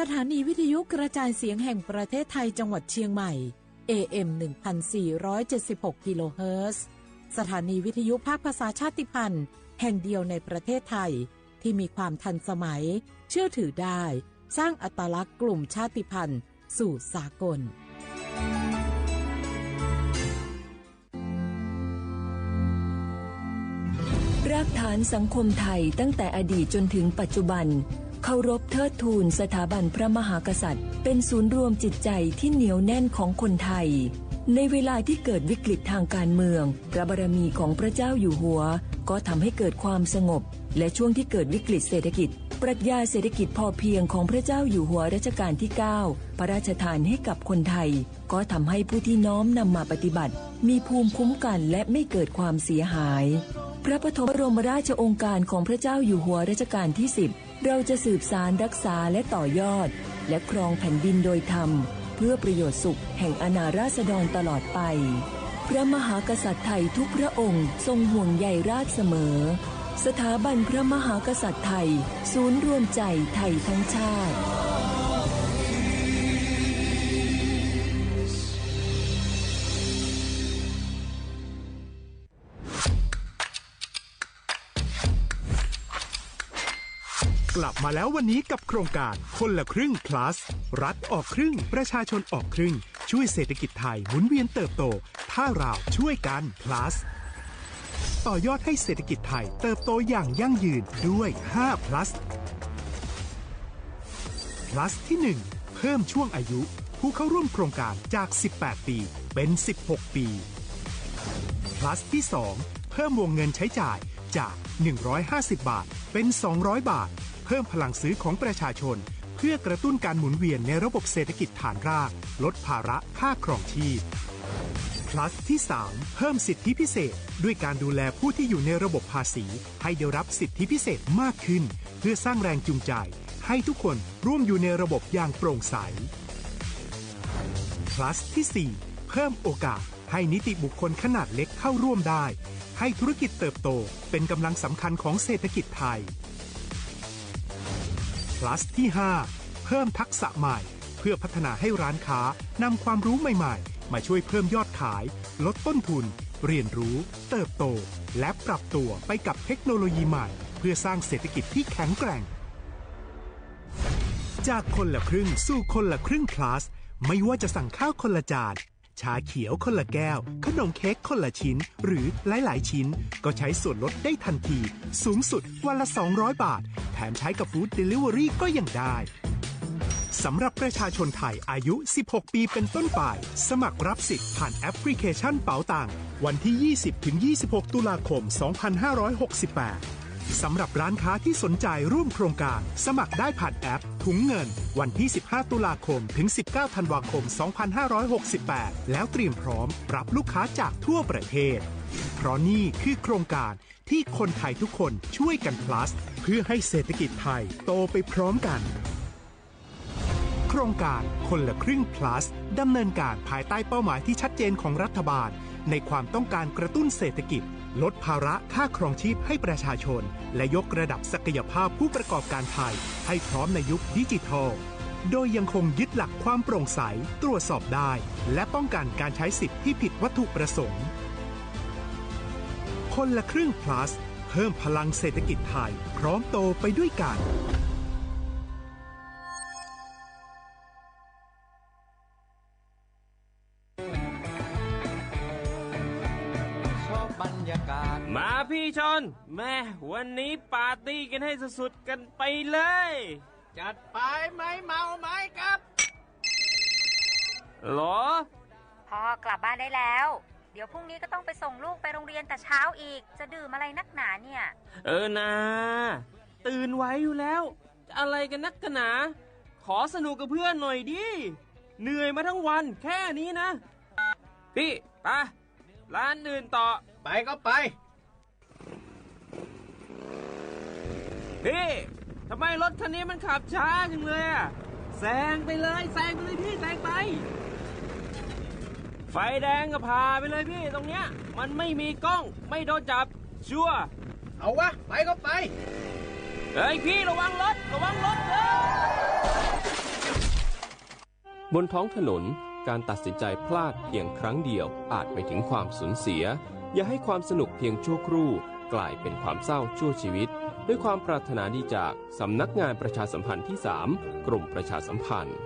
สถานีวิทยุกระจายเสียงแห่งประเทศไทยจังหวัดเชียงใหม่ AM 1476 กิโลเฮิรตซ์สถานีวิทยุภาคภาษาชาติพันธุ์แห่งเดียวในประเทศไทยที่มีความทันสมัยเชื่อถือได้สร้างอัตลักษณ์กลุ่มชาติพันธุ์สู่สากลรากฐานสังคมไทยตั้งแต่อดีตจนถึงปัจจุบันเคารพเทิดทูนสถาบันพระมหากษัตริย์เป็นศูนย์รวมจิตใจที่เหนียวแน่นของคนไทยในเวลาที่เกิดวิกฤตทางการเมืองพระบารมีของพระเจ้าอยู่หัวก็ทำให้เกิดความสงบและช่วงที่เกิดวิกฤตเศรษฐกิจปรัชญาเศรษฐกิจพอเพียงของพระเจ้าอยู่หัวรัชกาลที่ 9พระราชทานให้กับคนไทยก็ทำให้ผู้ที่น้อมนำมาปฏิบัติมีภูมิคุ้มกันและไม่เกิดความเสียหายพระปฐมบรมราชโองการของพระเจ้าอยู่หัวรัชกาลที่ 10เราจะสืบสานรักษาและต่อยอดและครองแผ่นดินโดยธรรมเพื่อประโยชน์สุขแห่งอาณาราษฎรตลอดไปพระมหากษัตริย์ไทยทุกพระองค์ทรงห่วงใยราชเสมอสถาบันพระมหากษัตริย์ไทยศูนย์รวมใจไทยทั้งชาติกลับมาแล้ววันนี้กับโครงการคนละครึ่ง plus รัฐออกครึ่งประชาชนออกครึ่งช่วยเศรษฐกิจไทยหมุนเวียนเติบโตถ้าเราช่วยกัน plus ต่อยอดให้เศรษฐกิจไทยเติบโตอย่างยั่งยืนด้วย5 plus plus ที่1เพิ่มช่วงอายุผู้เข้าร่วมโครงการจาก18ปีเป็น16ปี plus ที่2เพิ่มวงเงินใช้จ่ายจาก150บาทเป็น200บาทเพิ่มพลังซื้อของประชาชนเพื่อกระตุ้นการหมุนเวียนในระบบเศรษฐกิจฐานรากลดภาระค่าครองชีพ plus ที่3เพิ่มสิทธิพิเศษด้วยการดูแลผู้ที่อยู่ในระบบภาษีให้ได้รับสิทธิพิเศษมากขึ้นเพื่อสร้างแรงจูงใจให้ทุกคนร่วมอยู่ในระบบอย่างโปร่งใส plus ที่4เพิ่มโอกาสให้นิติบุคคลขนาดเล็กเข้าร่วมได้ให้ธุรกิจเติบโตเป็นกำลังสำคัญของเศรษฐกิจไทย plus ที่5เพิ่มทักษะใหม่เพื่อพัฒนาให้ร้านค้านำความรู้ใหม่ๆมาช่วยเพิ่มยอดขายลดต้นทุนเรียนรู้เติบโตและปรับตัวไปกับเทคโนโลยีใหม่เพื่อสร้างเศรษฐกิจที่แข็งแกร่งจากคนละครึ่งสู่คนละครึ่ง plus ไม่ว่าจะสั่งข้าวคนละจานชาเขียวคนละแก้วขนมเค้กคนละชิ้นหรือหลายๆชิ้นก็ใช้ส่วนลดได้ทันทีสูงสุดวันละ200บาทแถมใช้กับฟู้ดเดลิเวอรี่ก็ยังได้สำหรับประชาชนไทยอายุ16ปีเป็นต้นไปสมัครรับสิทธิ์ผ่านแอปพลิเคชันเป๋าตังวันที่ 20-26 ตุลาคม 2568สำหรับร้านค้าที่สนใจร่วมโครงการสมัครได้ผ่านแอปถุงเงินวันที่15ตุลาคมถึง19ธันวาคม2568แล้วเตรียมพร้อมรับลูกค้าจากทั่วประเทศเพราะนี่คือโครงการที่คนไทยทุกคนช่วยกัน plus เพื่อให้เศรษฐกิจไทยโตไปพร้อมกันโครงการคนละครึ่ง plus ดำเนินการภายใต้เป้าหมายที่ชัดเจนของรัฐบาลในความต้องการกระตุ้นเศรษฐกิจลดภาระค่าครองชีพให้ประชาชนและยกระดับศักยภาพผู้ประกอบการไทยให้พร้อมในยุคดิจิทัลโดยยังคงยึดหลักความโปร่งใสตรวจสอบได้และป้องกันการใช้สิทธิ์ที่ผิดวัตถุประสงค์คนละครึ่ง plus เพิ่มพลังเศรษฐกิจไทยพร้อมโตไปด้วยกันมาพี่ชนแม่วันนี้ปาร์ตี้กันให้สุดๆกันไปเลยจัดไปไหมเมาไหมครับหรอพ่อกลับบ้านได้แล้วเดี๋ยวพรุ่งนี้ก็ต้องไปส่งลูกไปโรงเรียนแต่เช้าอีกจะดื่มอะไรนักหนาเนี่ยนะตื่นไว้อยู่แล้วอะไรกันนักหนาขอสนุกกับเพื่อนหน่อยดิเหนื่อยมาทั้งวันแค่นี้นะพี่ไปร้านอื่นต่อไปก็ไปพี่ทำไมรถคันนี้มันขับช้าจังเลยอะแซงไปเลยพี่แซงไปไฟแดงก็พาไปเลยพี่ตรงเนี้ยมันไม่มีกล้องไม่โดนจับชัวร์เอาวะไปก็ไปเฮ้ยพี่ระวังรถเด้อ บนท้องถนนการตัดสินใจพลาดเพียงครั้งเดียวอาจไปถึงความสูญเสียอย่าให้ความสนุกเพียงชั่วครู่กลายเป็นความเศร้าชั่วชีวิตด้วยความปรารถนาดีจากสำนักงานประชาสัมพันธ์ที่ 3 กรมประชาสัมพันธ์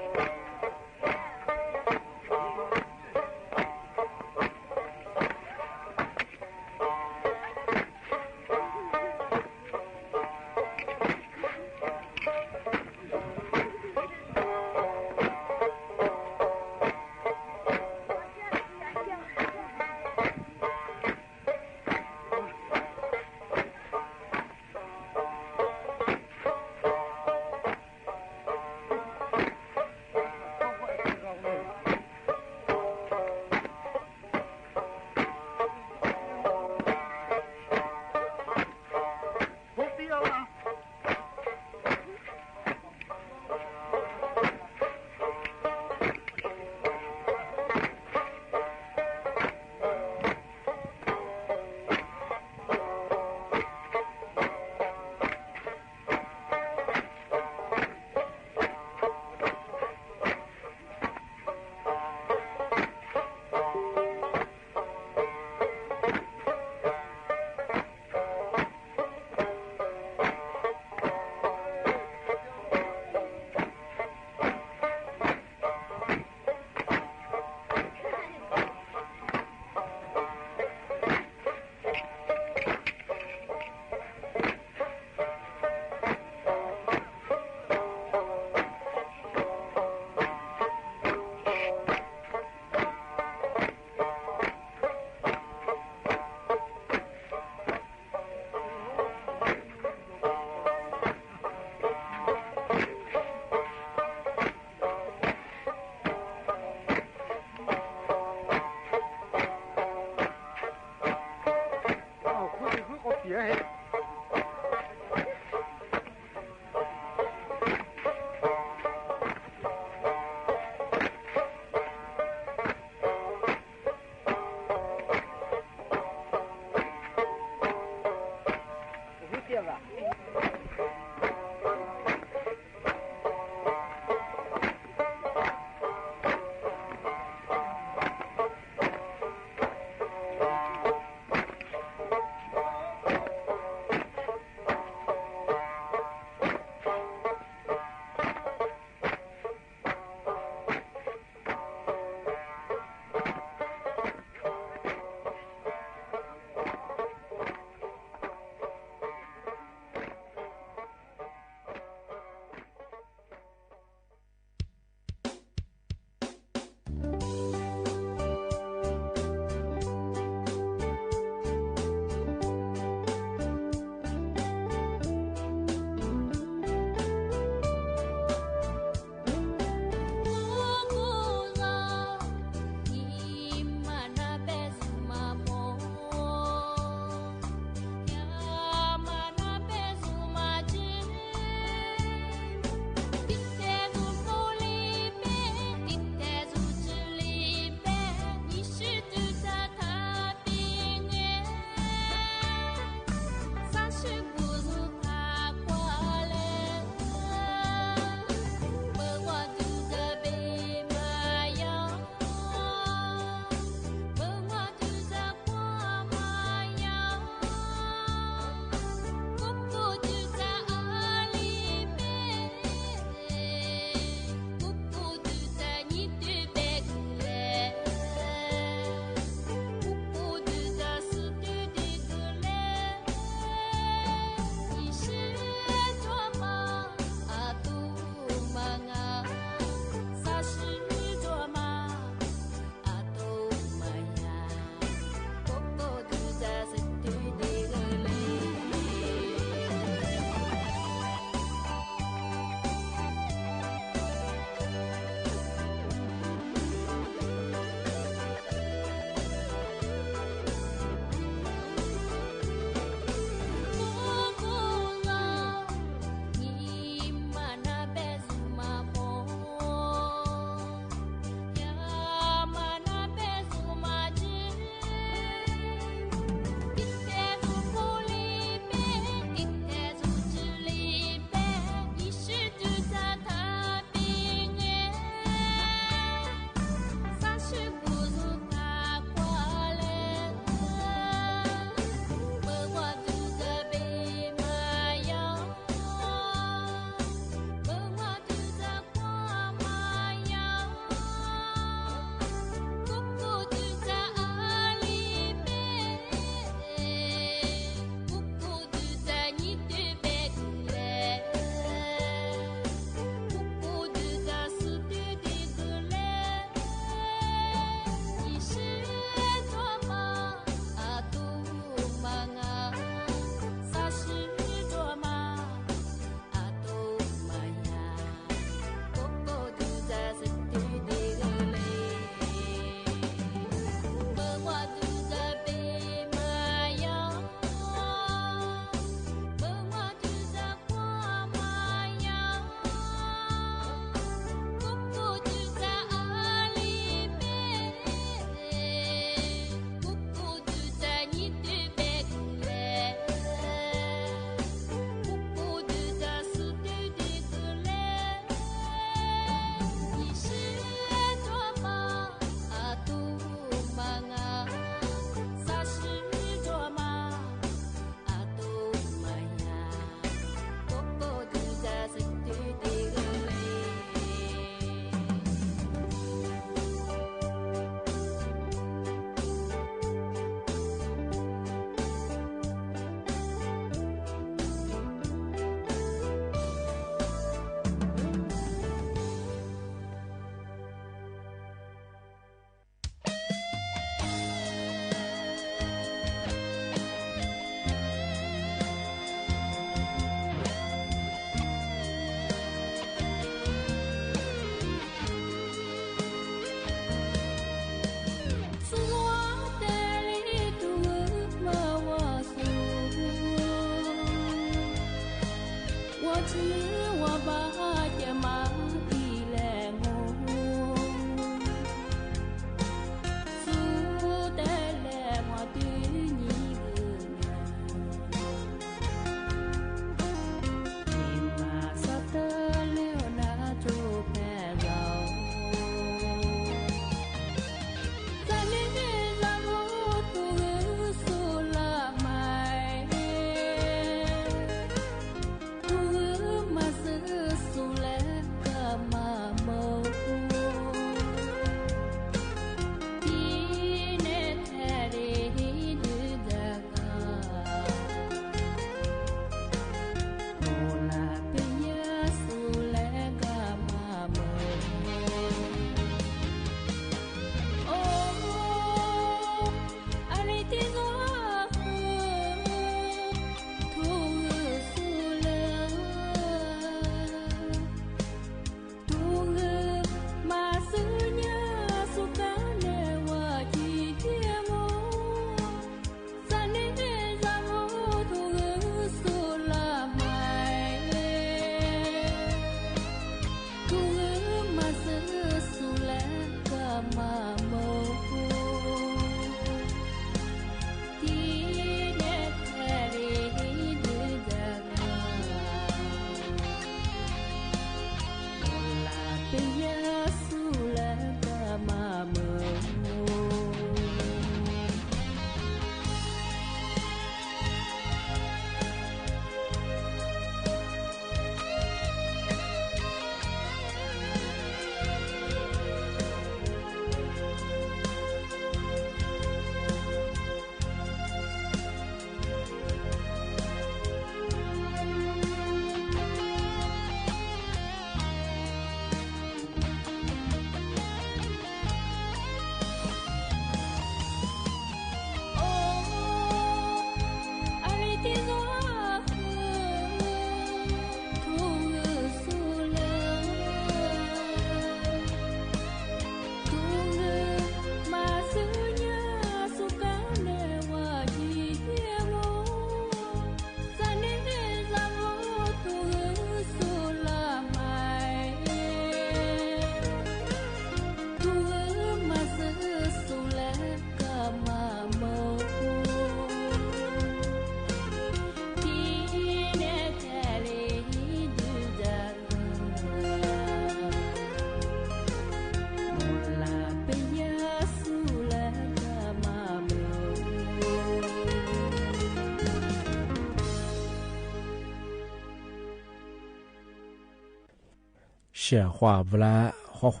写画不啦画画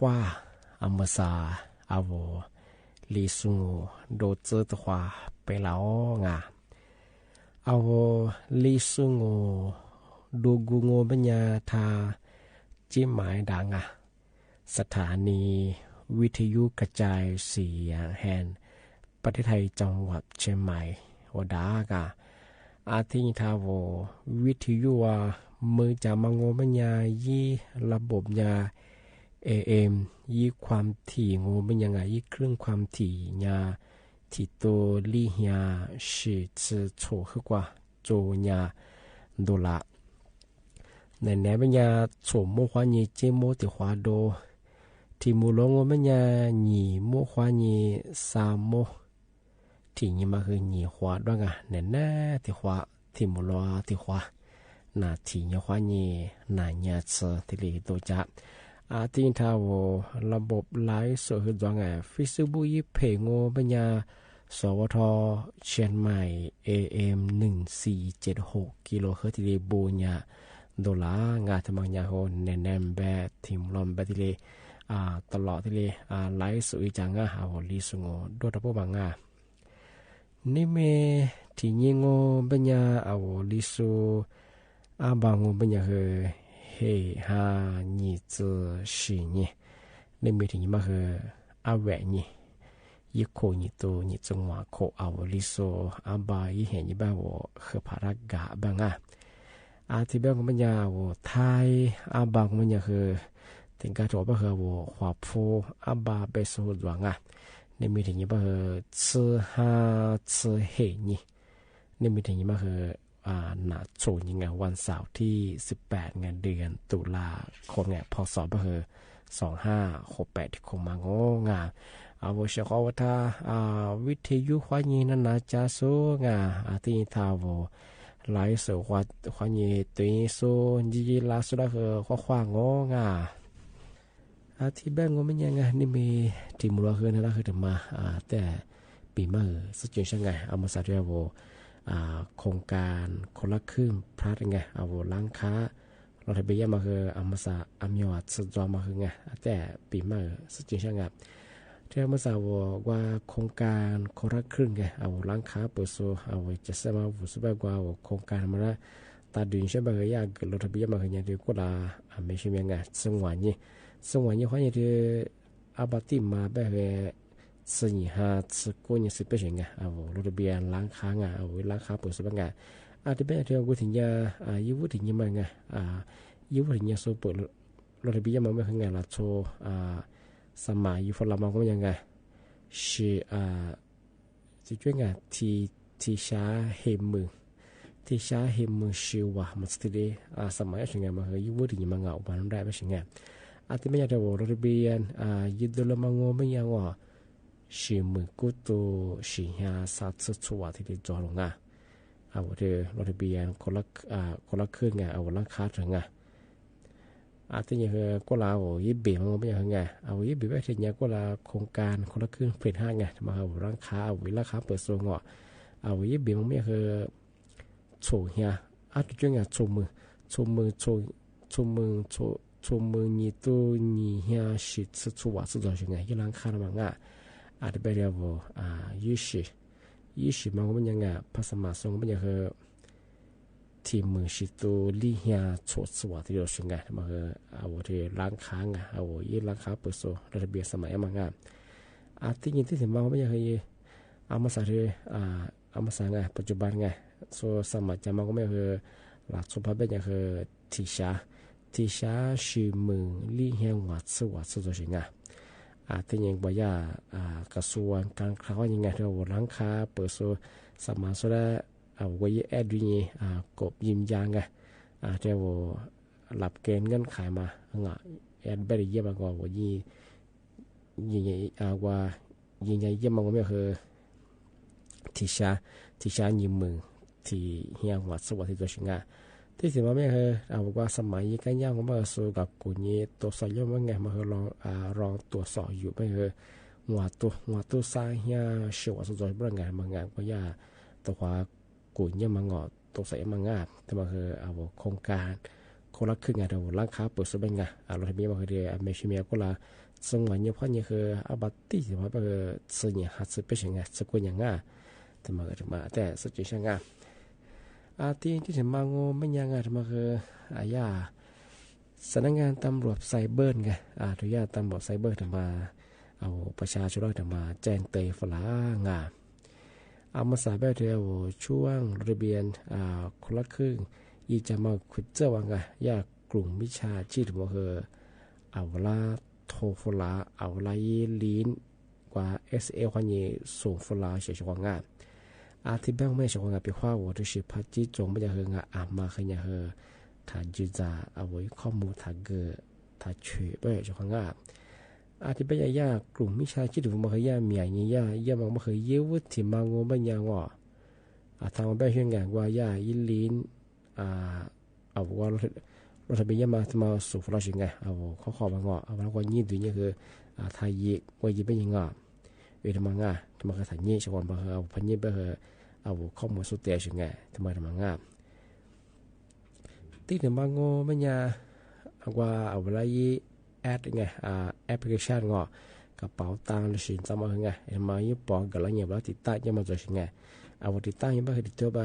阿么啥阿我李松都知的话被老啊阿我李松我ดูกูโง่ปัญญาทาจิ้มหมายดังอ่ะสถานีวิทยุกระจายเสียงแห่งประเทศไทยจังหวัดเชียงใหม่วดากะอาทิตย์ทาววิทยุว่ามือจะมังโง่ปัญญายี่ระบบยา AM ยี่ความถี่โง่เป็นยังไงยี่เครื่องความถี่ยาที่ตัวลี่ยาสิจะโฉขึ้นกว่าโจยาดูละในแนวปัญญาโฉมโมควานีเจโมติควาโดที่มูลงโง่ปัญญาหนีโมควานีสามโมที่นี่มาคือหนีควาด้วยกันแน่ๆที่ควาที่มูลวาที่ควานาที่นี่ควานีนาญาเสที่ลีตัวจับอาทิตย์ทาวระบบไลฟ์สดคือจังไงฟิสิบุยเพงโง่ปัญญาสวทเชียงใหม่ AM 1476กิโลเฮิรตซ์ที่ลีบูญาดอลลาร์งาทมังยาโฮเนเนมแบทิมลอมแบที่ลีตลอดที่ลีไลฟ์สดจังอ่ะหาลีสุงโง่โดดพวกบางอ่ะนี่เมที่ยิงโง่ปัญญาลีสุบางโง่ปัญญาคือเฮฮานีเจสินี่นี่เมที่ยิงมาคือแหวนนี่ยี่โคนี่ตัวนี่จังหวะโคลิโซบายี่เห็นยี่บ้าวคือพารากะบางอ่ะที่แบบของปัญญาไทยบางของปัญญาคือถึงการจบก็คือขวาโฟบาเบสดวงอ่ะนี่มีถึงยี่บ้าคือชื่อฮาชื่อเฮนี่มีถึงยี่บ้าคือหน้าโจยังไงวันเสาร์ที่18งานเดือนตุลาคมเนี่ยพศก็คือ2568ที่คงมาโง่งา我是考他วิทยุ欢迎那哪家说对他来手欢迎对说你拉出来和画我ที่แบงก์มันยังไงนี่มีที่มูลค่านั่นคือถึงมาแต่ปีมาสุดจริงใช่ไงเอามาสาธิตโครงการคนละครึ่งพลาดไงล้างค้าเราทำไปยังมาคือเอามาสามีวัดสุดยอดมาคือไงแต่ปีมาสุดจริงใช่ไงที่เมื่อสาวว่าโครงการคนละครึ่งไงล้างค้าเปิดโซ่จะสามารถวุ่นวายกว่าโครงการมาแล้วตาดึงใช่ไหมก็อยากเราทำไปยังมาคืออย่างเดียวก็ละไม่ใช่ยังไงสงวนนี่好像就阿巴蒂嘛，别个吃一下吃过年是不行啊，路这边冷卡啊，冷卡不是不啊，这边这个天呀衣服天嘛衣服天说不路这边嘛没很啦，做什么衣服啦嘛咁样个，是这种ที่ช้าเหมือที่ช้าเหมือชิวะมันสุดเลยสมัยสิ่งเงี้ยมันคือยุคที่มันเงาบ้านได้ไม่สิ่งเงี้ยที่ไม่อยากจะบอกเราเบียนยึดโดนละมังงไม่ยังว่าชิมือกุตุชิฮาสัตว์ชัวที่ได้จอลงว่าเดี๋ยวเราเบียนคนละครึ่งลังคาถึงที่ยังคือก็ลายึดเบี่ยงมันไม่ยังไงยึดเบี่ยงไปถึงยังก็ลาโครงการคนละครึ่งเปลี่ยนห้างมาลังคาลังคาเปิดโซ่เงายึดเบี่ยงมันไม่คือโฉเฮียที่จุดโฉมือนี่ตัวนี่เฮียสิชัวสุดยอดไงยี่ลังคาละมังที่ไปเรียกว่ายี่สิมันก็มันยังภาษามาส่งมันยังคือที่มือสิตัวลี่เฮียชัวที่เราสิ่งไงมันคือที่ลังคายี่ลังคาเปิดโซ่ระเบียบสมัยมังที่ยินที่ถึงมันก็มันยังคือมาสาธิมาสาปัจจุบันไงโซสมัยจะมันก็ไม่คือหลักสุภาพเป็นยังคือที่ช้าชิมือลี่เฮียงวัดตัวสิ่งที่ยังบอกว่ากระทรวงการคลังยังไงเราลังคาเปิดโซสมัยโซได้วัยดุยกบยิมยางที่เราหลับเกณฑ์เงินขายมาแอดเบรย์เยี่ยมกว่าว่ายิงว่ายิงใหญ่เยี่ยมมากกว่าไม่คือที่ช้ายิมือที่เฮียงวัดที่ตัวสิ่งที่สิมาไม่คือบอกว่าสมัยกันย่างของมาสู่กับกูนี้ตัวสอบย่อมว่าไงมาคือลองตัวสอบอยู่ไม่คือหัวตัวซ้ายเฮียเฉียวสุดยอดบางงานก็ย่าตัวขวากูนี้มางอตัวใส่มางาแต่มาคือโครงการ คนละครึ่งไงเดี๋ยวร่างค้าเปิดสุดเป็นไงเราทำยังมาคือเดียไม่ใช่เมียก็ละซึ่งวันนี้พ่อเนี่ยคืออาบัติที่ว่าสื่อเนี่ยหัดสื่อเป็นยังไงสกุลยังไงแต่มาก็มาแต่สุดจริงช่างไงที่ถึงมาโง่ไม่ยังไงแต่มาคือญาสำนักงานตำรวจไซเบอร์ไงทุกอย่างตำรวจไซเบอร์ถึงมาเอาประชาชนถึงมาแจ้งเตยฝรั่งเอามาสาแบบเดียวช่วงระเบียนคนละครึ่งอีจะมาขุดเจ้าวังยากกลุ่มวิชาชีพว่าคือเอาละโทฟลาเอาละลีนกว่า SL คนนี้ส่งฟลาเฉยๆว่างที่แบงไม่ใช่ว่างไปว่าว่าที่สิพัดจีจงไม่จะเฮงมาขยันเฮถ้าจีจ่าเอาไว้ข้อมูลถ้าเกิดถ้าช่วยไปเฉยๆว่างที่เป็นยากลุ่มวิชาชีพว่าคือยาเมียนี่ยามันว่าคือเยี่ยวที่มังงไม่ยังทางแบบเฮงว่ายายิลีนเอาว่าเราทำเป็นมาสู่ฟลาชิงไงเอาข้อมาเอาแล้วก็ยี่ตัวนี้คือไทยยี่ว่ายี่เป็นยังทำไมทำไมเขาถ่ายยี่ชาวบ้านเอาพันยี่ไปเอาข้อมูลสุดเดียวชิงไงทำไมที่ถึงบางไม่ยาว่าเอาเวลายี่แอดไงแอปพลิเคชันกระเป๋าตังค์หรือสินสมาไงทำไมยี่ปอกกันแล้วเนี่ยแล้วติดตั้งยังมาจะชิงไงเอาติดตั้งยังไม่เคยติดตัวบ้า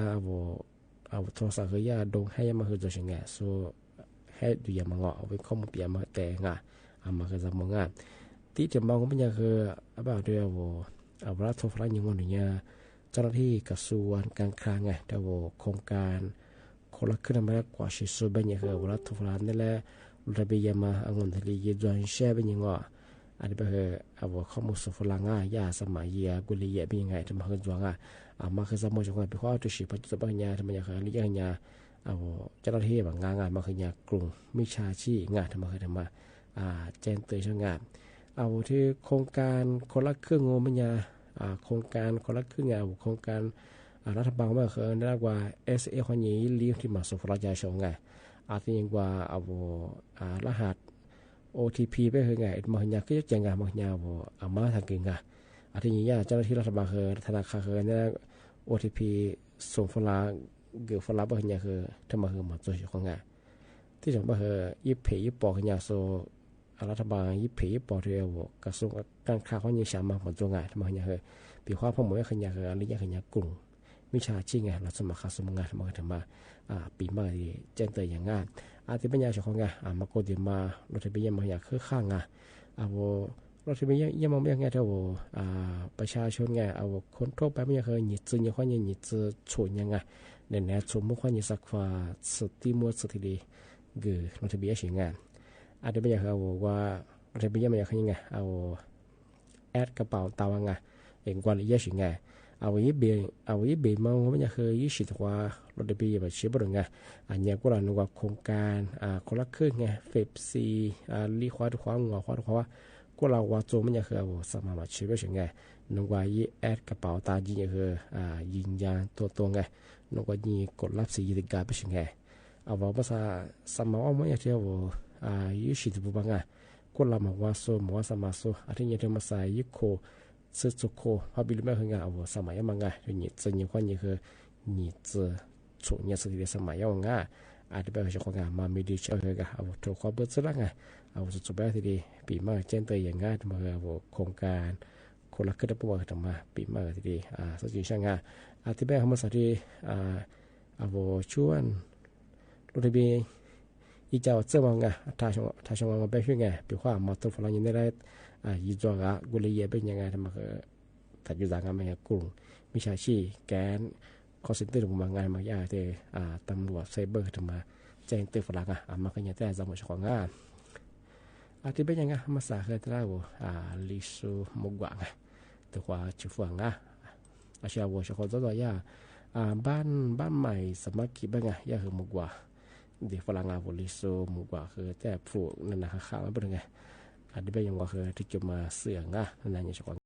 เอาโทรศัพท์เขาย่าดงให้ยังมาคือจะชิงไงโซ่ให้ดูยังมาเอาไปข้อมูลเปลี่ยนมาแต่ไงมาคือจะมองที่จะมองไม่ยาคือแบบเดียวเอาเวลาโทรศัพท์ยังวันนี้เจ้าหน้าที่กระทรวงการคลังไงแต่ว่าโครงการคนละขึ้นมาแล้วกว่าชิสุเป็นยังคือเวลาโทรศัพท์นี่แหละเราไปยังมาเอาเงินทะเลยืดจนแช่เป็นยังอันนี้เป็นเอาข้อมูลสุฟลังยาสมัยยากุลีเป็นยังไงทำมาคือจวงมาคือสมมติว่าเป็นข้อตัวสิปัจจุบันยาทำไมยังคือลิยังยาเอาเจ้าหน้าที่แบบงานมาคือยากลุ่มมิชาชีงานทำมาคือทำมาแจ้งเตือนช่างงานเอาที่โครงการคนละครึ่งงมันยาโครงการคนละครึ่งโครงการรัฐบาลมาคือเรียกว่า SA คนนี้เลี้ยงที่มาสุฟลังยาชงไงที่ยังว่าเอารหัส OTP ไปคือไงมันยาก็จะงานมันยามาทางกินไงที่นี้เจ้าหน้าที่รัฐบาลคือธนาคารคือเนี่ย OTP ส่งฟลาเกี่ยวฟลาบ่คือคือทำมาคือมาตัวของไงที่จะมาคือยิบเผยยิบปอกคือโซรัฐบาลยิบเผยยิบปอกเดียวกระทรวงการคลังเขายังสามารถมาตัวไงทำมาคือปีข้อพ่อหมวยคือคืออะไรอย่างคือกลุ่มวิชาชีพไงเราสมัครเข้าสมัครงานทำมาทำมาปีใหม่แจ้งเตือนอย่างง่ายที่เป็นยาเฉพาะไงมาโกดิมาเราจะไปยังมาอย่างคือข้างเราจะไปยังมาอย่างไงเท่าประชาชนไงคนทั่วไปไม่ยังเคยหยิบซื้อยังค่อยหยิบซื้อฉุนยังไงเนี่ยฉุนมุขค่อยหยิบสักฟ้าสุดที่มัวสุดที่ดีคือเราจะไปยังสิ่งงานที่เป็นอย่างว่าเราจะไปยังมาอย่างยังไงแอดกระเป๋าตาวไงเองกว่าเยอะสิ่งไงยี่เบียมาไม่ยังเคยยี่สิบว่าเราได้ไปแบบชิบะไงเนี่ยก็เราหนูว่าโครงการคนละครึ่งไงเฟบซีลีควาดควางัวควาดควาก็เราว่าโจไม่ยังเคยสามารถชิบะสิ่งไงหนูว่ายี่แอดกระเป๋าตาจียังเคยยิงยานตัวไงหนูว่ายี่กดรับสียิงกาไปสิ่งไงว่าภาษาสมัยว่าไม่ยังเที่ยวยี่สิบบุบังไงก็เราบอกว่าโซบอกว่าสมัยโซที่ยังเที่ยวมาใส่ยี่โคซื้อจุกโคพอบิลไม่เคยงานสมัยยังไงนี่จะยิ่งกว่านี่คือนี่จะฉุนเนี่ยสุดที่สมัยยังไงที่เป็นช่วงงานมาไม่ดีเชื่อเลยกันถูกความเบื่อสุดละไงสุดแบบที่ดีปีมาเจนเตยอย่างง่ายมาโครงการคนละขึ้นได้ประวัติทำมาปีมาที่ดีสุดที่ช่างงานที่เป็นคำสั่งที่ชวนรถทะเบียนอีเจ้าเจ้าวังไงถ้าช่วงวันเป็นช่วงไงปีว่ามาตัวฝรั่งยังได้ยี่จอกกุลีเย่เป็นยังไงทำมาคือถัดอยู่จากงานมาอย่างกลุ่มมิชาชีแกนคอสเซ็นเตอร์ของบางงานมายาเตตำรวจไซเบอร์ทำมาแจ้งเตือนฝรั่งมาขยันแต่สมุดของงานที่เป็นยังไงมาสาเคยตระกูลิซูมุกวางตัวว่าชิฟวงเชื่อว่าเชื่อคนตัวย่าบ้านใหม่สมัครกี่บ้างย่าคือมุกวาเด็กฝรั่งลิซูมุกวาคือแต่ผูกนั่นนะข้าวไม่เป็นไงที่เป็นยังว่าคือที่จะมาเสื่องนั่นอย่างเช่น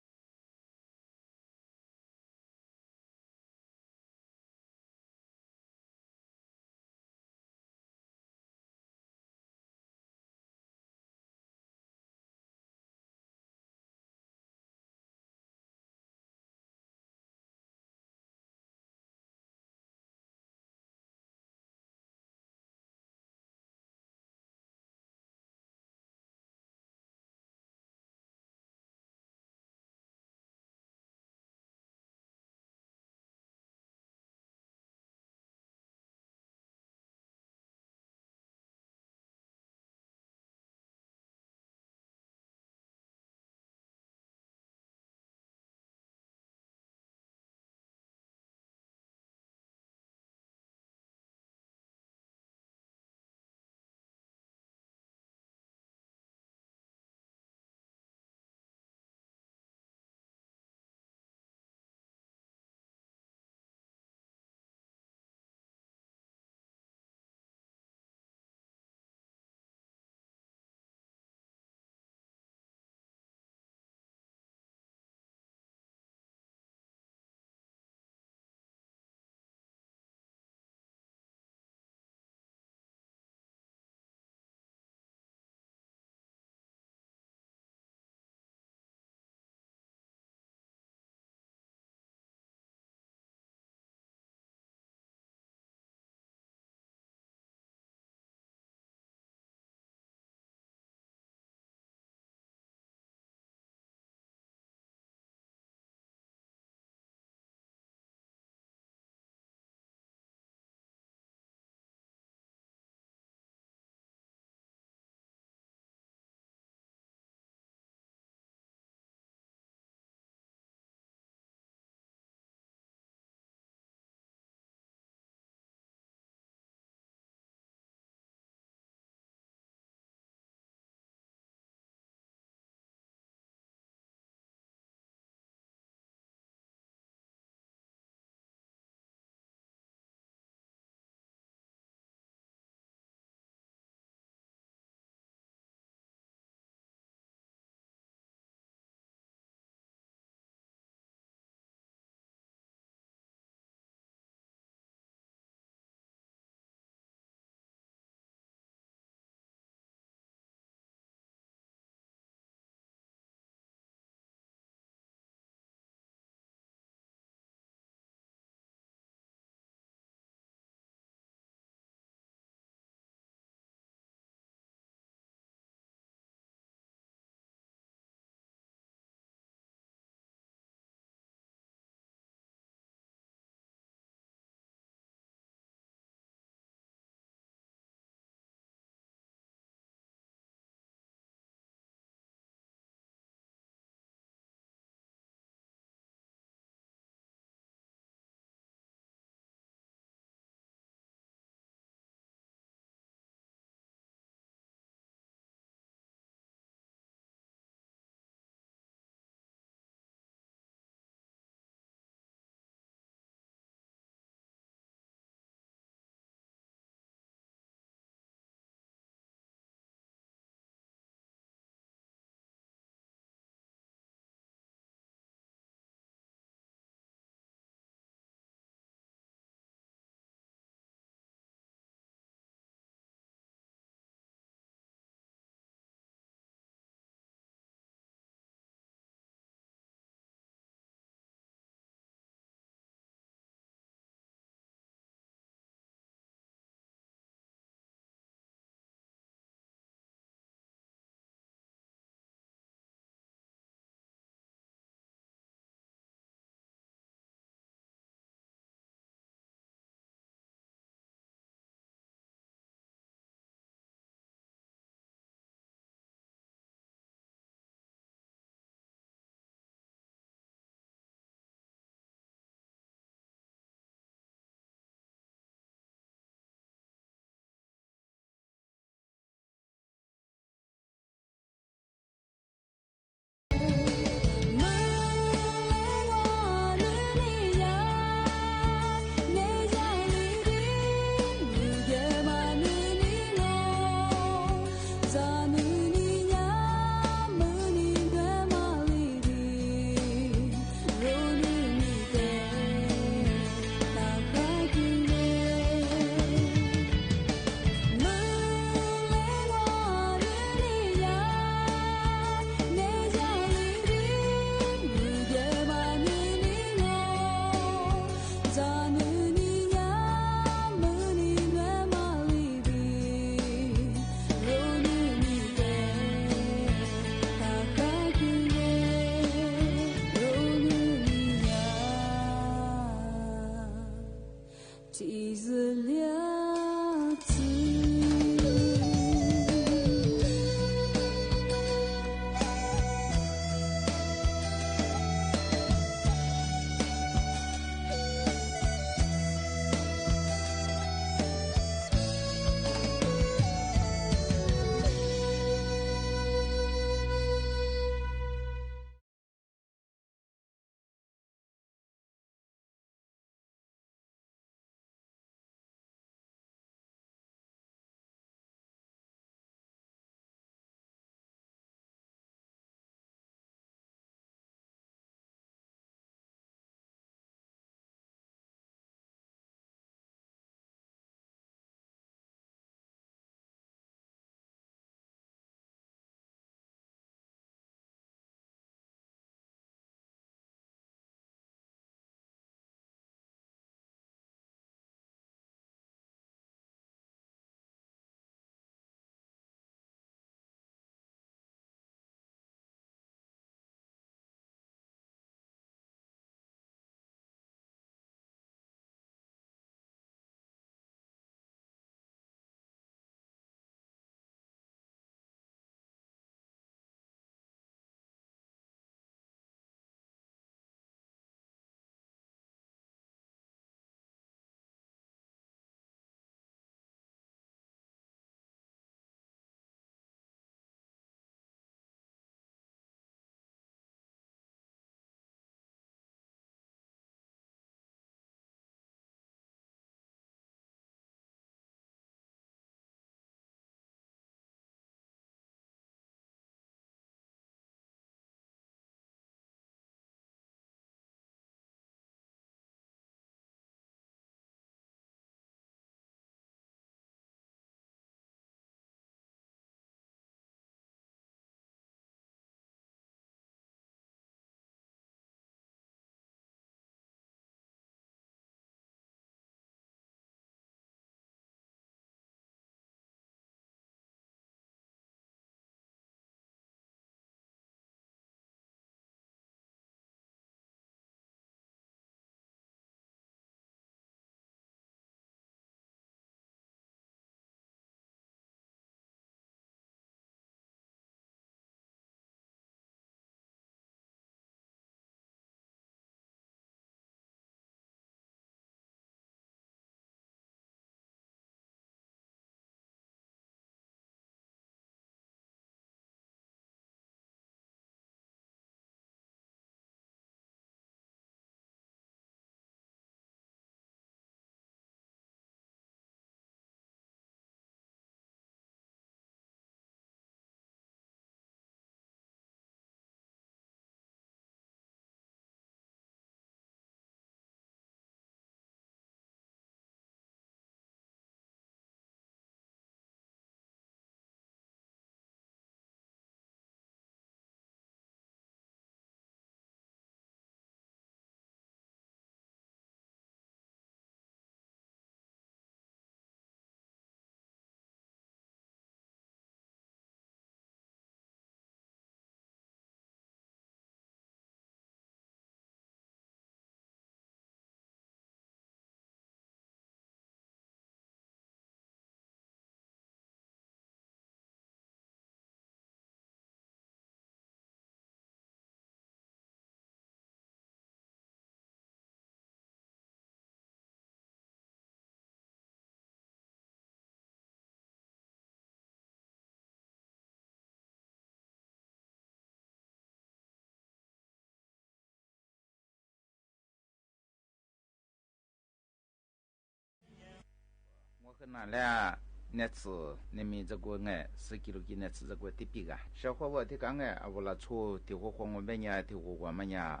可能了那次那么这个哎10 kilo 那次这个地皮个小伙我的讲哎啊我拉出的火黄我们呀的火我们呀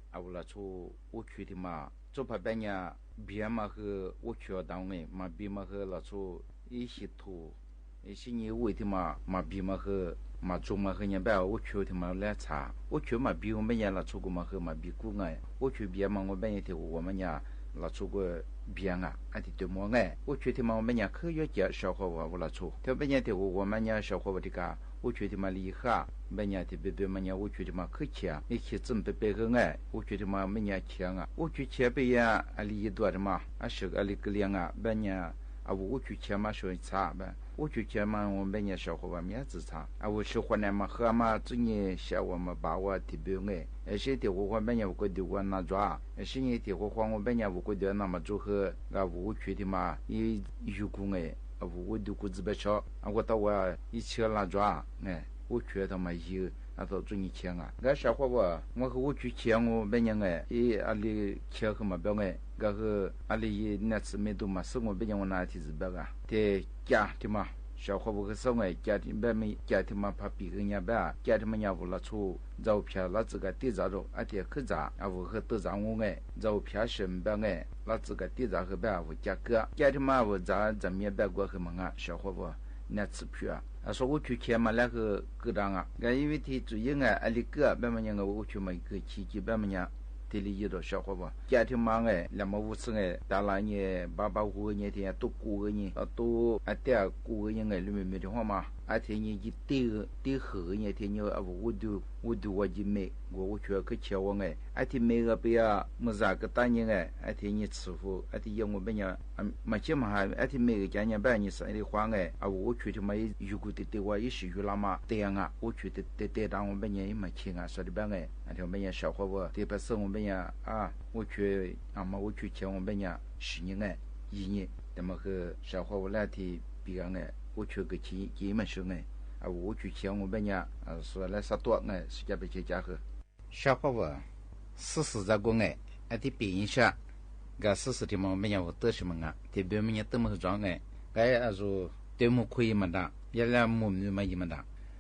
啊我拉出我去的嘛做怕别人别嘛和我去当哎嘛别嘛和拉出一些土一些你为的嘛别嘛和嘛做嘛和人家我去的嘛来查我去嘛别我们呀拉出个嘛和嘛别过哎我去别嘛我们呀的我们呀拉出个别啊啊的对么哎我去的嘛我们呀科学家小伙我拉出特别呀的我们呀小伙的个我去的嘛厉害别人的别嘛呀我去的嘛客气啊一起准备别个哎我去的嘛没呀强啊我去前边呀啊里多的嘛啊是个里个两啊别人啊我去前嘛说差呗我去前嘛我们也小伙伴面子差啊我喜欢呢嘛和嘛今年小我们把我的别哎而且的我们也我的我那抓而且你的我我们也我的那么做和啊我去的嘛一有工哎啊我的股子不少啊我到我一起那抓哎我觉得嘛有啊到中年钱啊我小伙伴我和我去钱我别人哎一啊里钱和嘛表哎个和啊里那次没多嘛是我别人我那提子表啊的家的嘛小伙伴和生活家庭别没家庭嘛怕别人家别家庭嘛也不拉出照片那这个地咋着啊的可咋啊我和都咋我哎照片身边哎那这个地咋和别我家哥家庭嘛我咋么也别过和嘛啊小伙伴那次票啊说我去钱嘛那个各当啊因为他主要啊阿里个别么样个我去嘛个奇迹别么样这里有的小伙伴家庭嘛哎那么我是哎大了呢爸爸我呢天都过个呢都啊点过个人哎里面没的话嘛啊天呢一对和呢天呢啊我就我就没我去个钱我哎啊天没个不要么啥个大人哎啊天呢师傅啊天我们呀嘛起嘛啊天没个家人把你生的话哎啊我去的嘛如果的我也是有那么这样啊我去的当我们也没钱啊说的办哎啊天我们也小伙伴这边生我们呀啊我去啊嘛我去钱我们呀10年哎1年那么和小伙伴来的比较哎我去个几门生哎啊我去钱我们呀啊说来啥多哎是家别去家和小伙伴40在过哎啊的变一下个40的嘛我们呀我得什么啊这边们呀这么装哎啊说对么可以嘛的也来么嘛一么的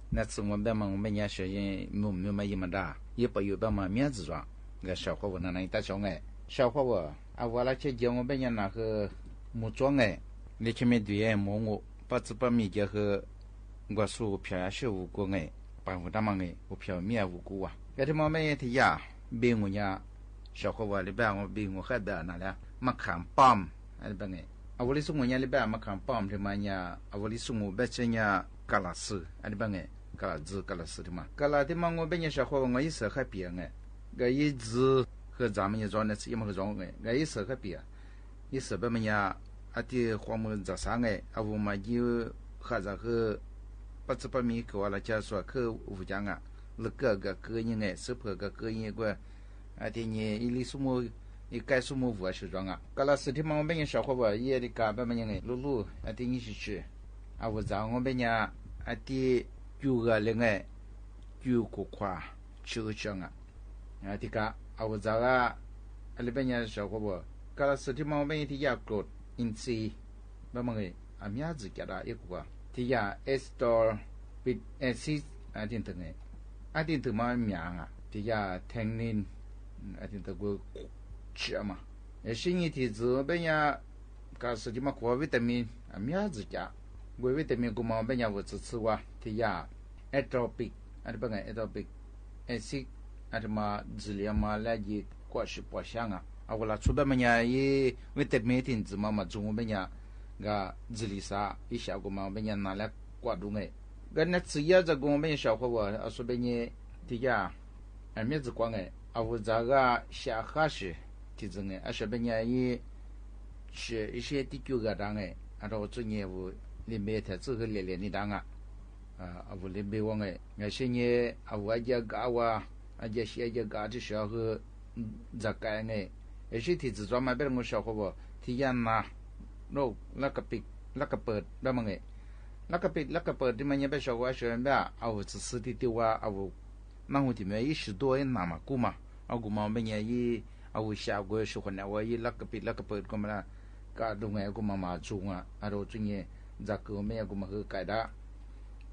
那次我们呀学人么嘛一么的也不有办法面子装个小伙伴那大小哎小伙伴啊我来去讲我们呀那个木装哎你前面对么我把这把米结合我说票也是无过哎把我大忙哎我票面无过啊这他妈没提呀别我呀小伙伴里边我别我还得那了嘛看棒哎边哎啊我里送我呀里边嘛看棒的嘛呀啊我里送我别这呀嘎拉斯哎边哎嘎拉斯的嘛嘎拉的嘛我边呀小伙伴我一时还别哎个一直和咱们也装的是一么个装哎个一时还别一时边么呀啊的黄木在上哎啊我们就还在和把这把米给我了介绍去吴江啊那个人哎是破个人个啊的你一里什么一改什么物是装啊嘎拉斯的嘛我们小伙伴也的嘎把么人哎露啊的你是去啊我在我们呀啊的就个人哎就过夸就讲啊啊的嘎啊我在啊里边呀小伙伴嘎拉斯的嘛我们的呀过因此把么个啊名字叫他一个的呀 Store bit S啊定等哎啊定等嘛名啊的呀听人啊定得个吃嘛是你的字边呀嘎是的嘛过维他命啊名字叫过维他命个嘛边呀我吃哇的呀 atopic 啊不个 atopic S啊嘛治疗嘛来的过是不想啊啊我拉出边么呀也维他命的字嘛中边呀个治理啥一下个嘛边呀拿来挂住哎个那次也在跟我们小伙伴啊说边呢的呀啊面子光哎啊我这个下哈是的真哎啊说边呢也是一些的旧个当哎啊我做业务里面他这个连的当啊啊我里面我哎那些呢啊我也搞啊啊这些也搞的时候在干哎而且的自装嘛边我小伙伴ที่ยันมาโลกแล้วก็ปิดแล้วก็เปิดได้มั้งไงแล้วก็ปิดแล้วก็เปิดที่มันยังไปชาวว่าเชิญแบบเอาสื่อที่ว่าเอานั่งหัวที่มันยี่สิบตัวน่ามากูมาเอากูมาเป็นยังยี่เอาชาวกูสุขเนี่ยว่ายี่แล้วก็ปิดแล้วก็เปิดก็มาละก กะดงไงกูมาจุงอ่ะอารมณ์จุงเนี่ยจากกูไม่กูมาคือไก่ดา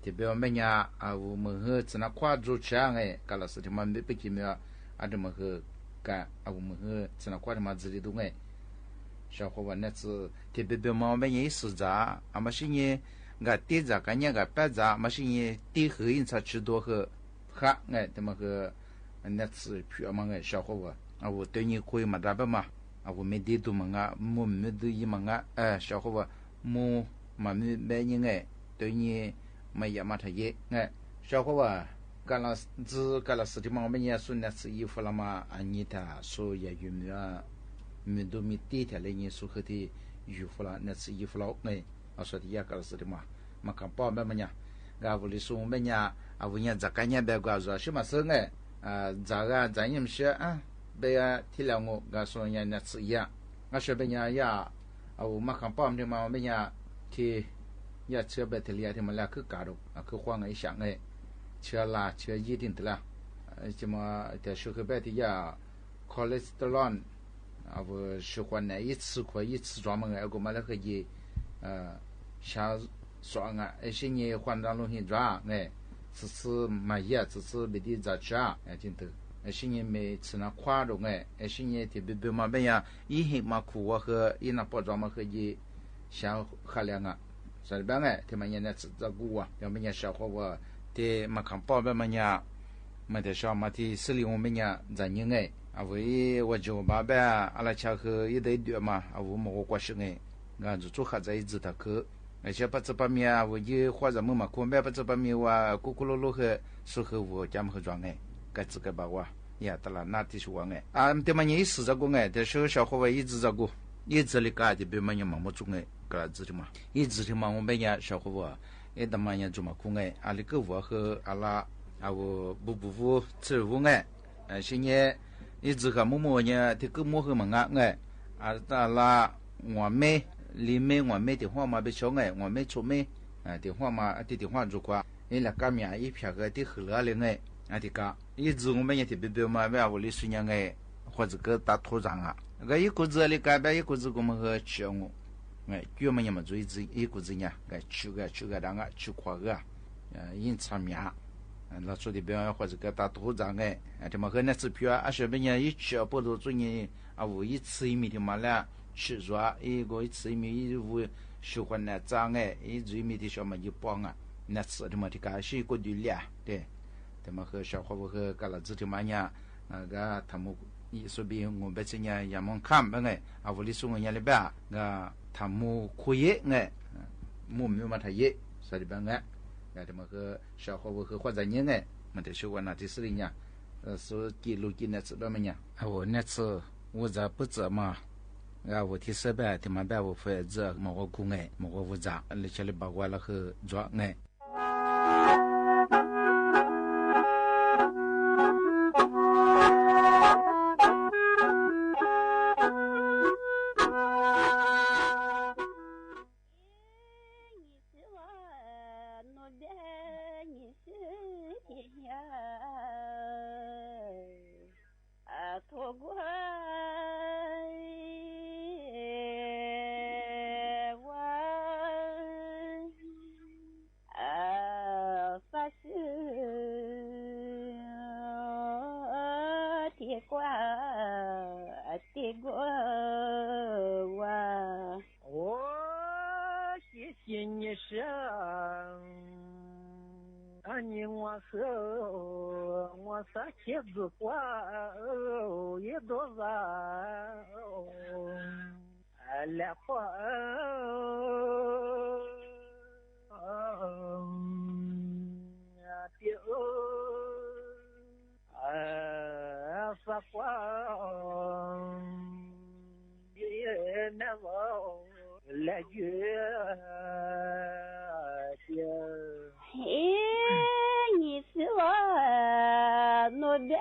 ที่เบลไม่ยาเอามือสนักควาจูช่างไงกาลสิทธิ์มันไม่ไปกินเนี่ยอาจจะมาคือกะเอามือสนักควาที่มาจิริดงไงชาวคนนั้นที่เบลมาไม่ยังสุดจ้าอามาชิเนี่ยกะตีจ้ากันเนี่ยกะแปะจ้ามาชิเนี่ยตีหื้ออินสัชตัวคือข้าไงที่มาคือนั่นสิพี่อามาไงชาวคนเอาตัวนี้คุยมาได้บ้างมาเอาไม่ดีดูมั้งอ่ะมูไม่ดูยี่มั้งอ่ะชาวคนมูมาไม่เป็นยังไงตัวนี้ไม่อยากมาทะเยไงชาวคนกาลสิทธิ์มันไม่ยังสุนัขสีฟ้ามาอันนี้ท่าสุยายุ่มอ่ะมีดูมีตีทะเลนี้สุขที่อยู่ฟ้านักสีฟ้าไงเอาสุดที่ยากาลสิทธิ์มาคำป้อมแบบมันยังกาวุลิสุไม่ยังเอาวันนี้จากการยังแบบกาจัวชิมาซึ่งไงจากการยังไม่เชื่อเบียที่เราโง่กาส่วนใหญ่นักสียาเชื่อเป็นยาเอามาคำป้อมที่มาเป็นยาที่ยาเชื่อเบตเลียที่มันแล้วคือการุคือความไอ้ช่างไอ้เชื่อลาเชื่อยี่ดินตละจะมาแต่สุขเบตที่ยาคอเลสเตอรอลเอาสุขวันไหนยิ่งสุขยิ่งจอมันไงเอาก็มาแล้วก็ยี่ชาสองอ่ะไอ้สิ่งนี้ความดันโลหิตจ้าไง是买药，只是别的在家，真的。现在没吃那快乐哎，现在特别嘛边呀，以前嘛苦啊和以那包装嘛和一小喝凉啊，所以边哎，他们现在吃这个啊，要么人小伙我，的嘛看包边嘛呀，嘛的上嘛的市里我们呀在人哎，啊为我就把边阿拉吃喝一堆堆嘛，啊我么我过生哎，俺就做下在一直的去。而且把这把面啊，我就或者么嘛，可买把这把面哇，咕咕噜噜和适合我家么和装哎，该自个把哇，呀，得了，那的是我哎，啊，对嘛，你试着过哎，但是小伙伴一直照顾，一直哩干的，别嘛人忙么做哎，个子的嘛，一直的嘛，我们家小伙伴，一得嘛人做嘛苦哎，阿里个我和阿拉啊我不吃无哎，现在一直个么么呢，这个么和么啊哎，啊阿拉我妹。里面我们的话嘛，别小哎，我们出门的话嘛，的话如果你那干面一片个的喝了嘞哎，的个一直我们也特别嘛，为屋里水养哎，或者个打土壤啊，个一股子里改变一股子我们和吃我，哎，专门也么做一股子呢，个吃个当个吃块个，因吃面，那做的边或者个打土壤哎，这么和那吃票啊，说别人一吃不都做呢，啊，我一吃一米的嘛了。吃说一个一次米无喜欢那脏哎，一嘴米的小嘛一帮啊，那吃的嘛的个是一个对了，对，他们和小伙伴和个了子的嘛呀，那个他们一说比我们这样也蛮看不哎，啊屋里送人家里边个他们可以哎，我没嘛他也，所以边哎，他们和小伙伴和或者人哎，没得喜欢那的事情呀，说记录记那次边么呀，啊我那次我这不怎么。啊，我提设备，他们把我负责某个工哎，某个负责，而且里包括了和做哎。茄子花也多少，来花发花也难忘，来月你是我那边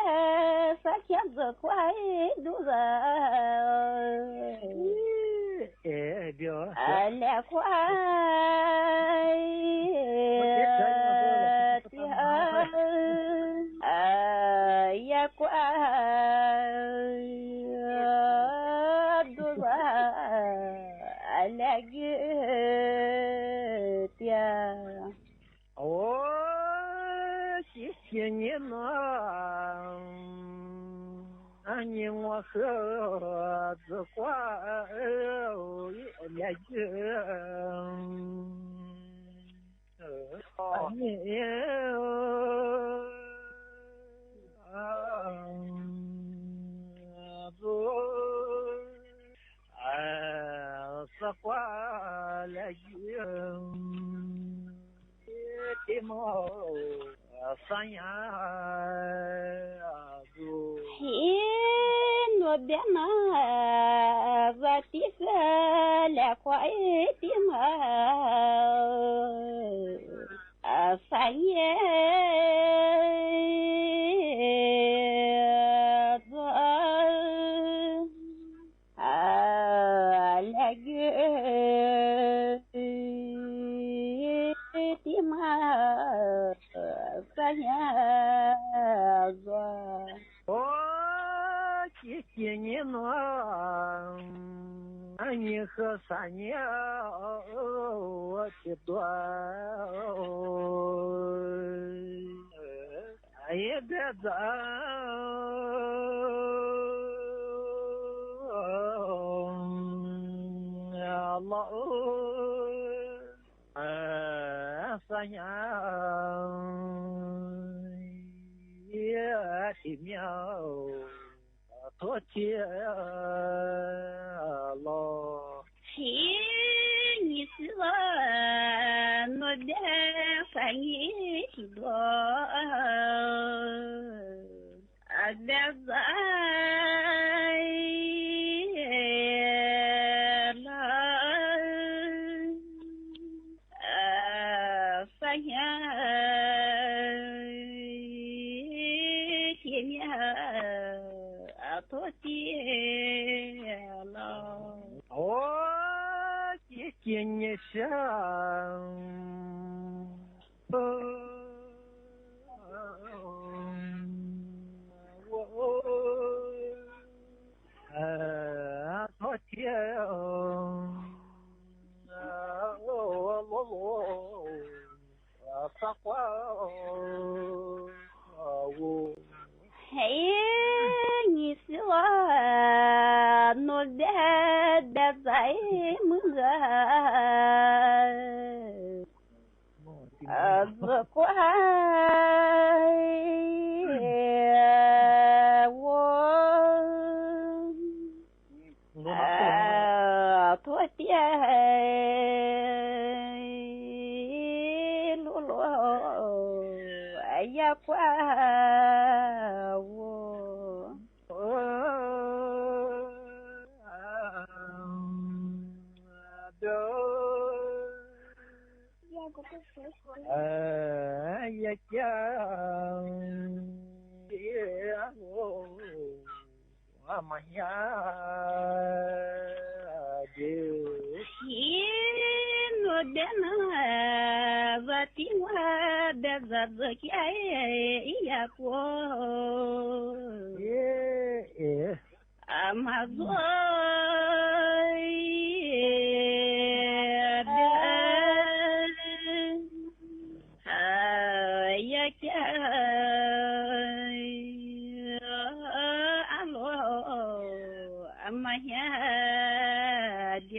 啥茄子花都是，来花也花都是。你呢？你我和子挂也就你子挂了的毛三呀嘿，我别拿我的个来块的嘛，三爷子来个的嘛，三爷子。谢谢你呢，你和三年我的多，也别走，老三年也的苗。多谢了。嘿，你是我的三年许多，别在三年前面。多谢了，谢谢你上，多谢撒花嘿，你是我努力的在梦子乖我多谢露露也怪我也讲我们呀的我的那我的我的日子也过马做也叫阿罗阿妈呀的。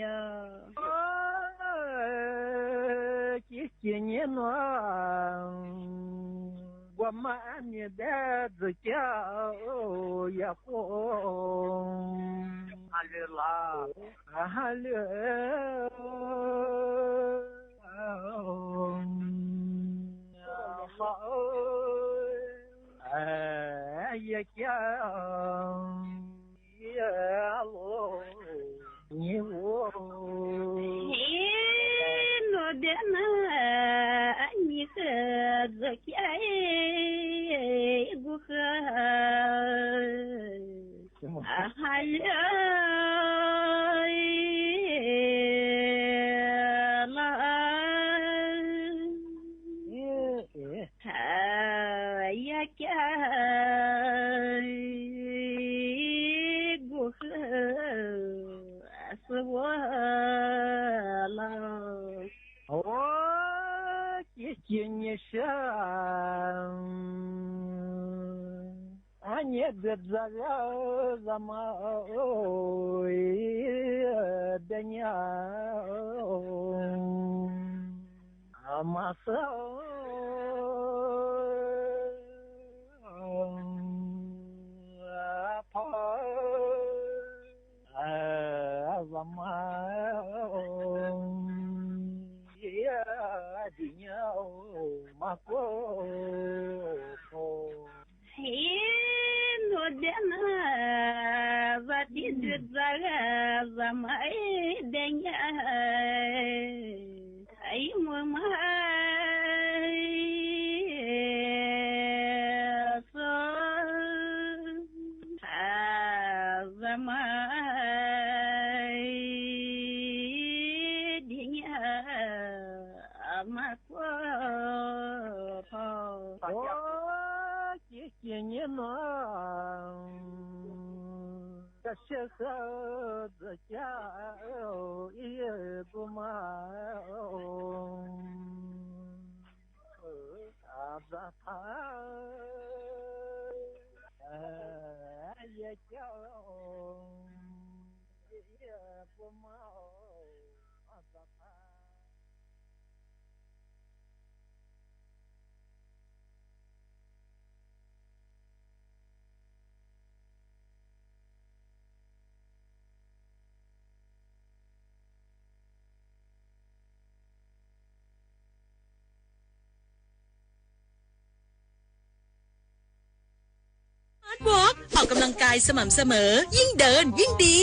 谢谢你呢，我们你的子叫也红，哈喽啦，哈喽，好，也叫也罗你我。我的那你和这家不和还了也家不和是我了。谢谢你上。не дедзага замой дня амасаวอล์กออกกำลังกายสม่ำเสมอยิ่งเดินยิ่งดี